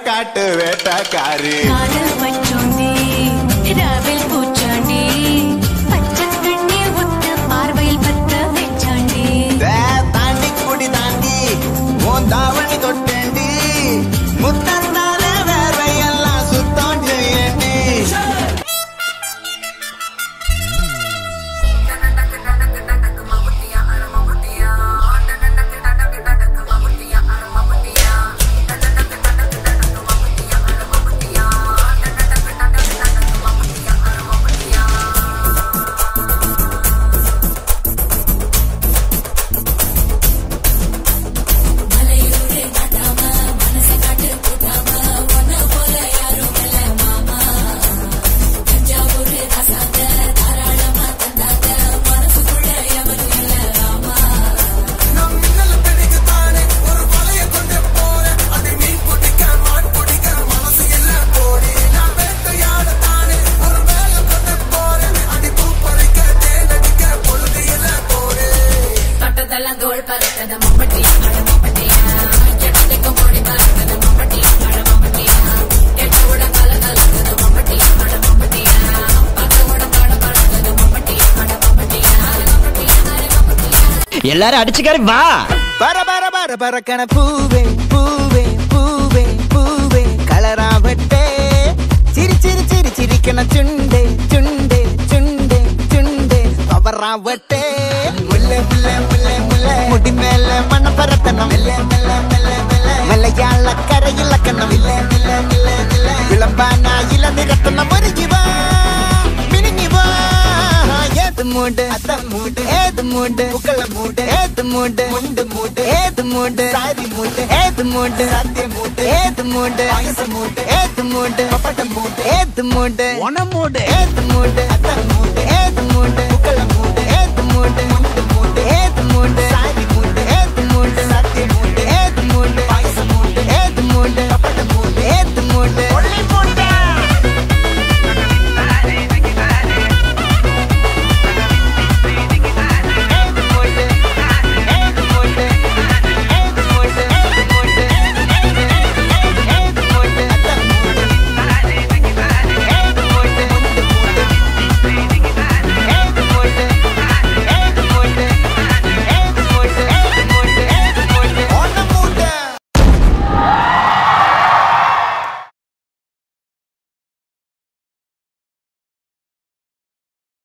காட்டு வேட்டக்காரி காதல் பச்சோண்டி ராவில் பூச்சாண்டி பச்சை கண்ணி ஒத்த பார்வையில் பத்த வெச்சாண்டி தாண்டி குடி தாண்டி உன் தாவணி தொட்டேண்டி முத்தந்தால வேர்வையெல்லாம் சுத்தம் செய்யண்டி எல்லாரும் அடிச்சுக்காரு வா பர பர பர பறக்கன பூவே பூவே பூவே பூவே கலராவட்டே சிரி சிரி சிரி சிரிக்கன சுண்டே சுண்டே சுண்டே சுண்டே பவராவட்டே முல்லை முல்லை முல்லை முல்லை முடி மேல மன பரத்தனம் மெல்ல மெல்ல மெல்ல மெல்ல மலையாள கரையில் கண்ணம் இல்ல இல்ல இல்ல இல்ல விளம்பானா இல நிறத்தனம் மருகி வா மினுங்கி வா ஏது மூடு அத மூடு ஏது மூடு புக்கல மூடு ஏத்து மூடு முண்டு மூடு ஏத்து மூடு சாரி மூடு ஏத்து மூடு சத்திய மூடு ஏத்து மூடு ஐச மூடு ஏத்து மூடு பப்பட்ட மூடு ஏத்து மூடு ஒன மூடு ஏத்து மூடு அத்த மூடு ஏத்து மூடு புக்கல மூடு ஏத்து மூடு முண்டு மூடு ஏத்து மூடு சாரி மூடு ஏத்து மூடு சத்திய மூடு ஏத்து மூடு ஐச மூடு ஏத்து மூடு பப்பட்ட மூடு ஏத்து மூடு ஒளி மூடு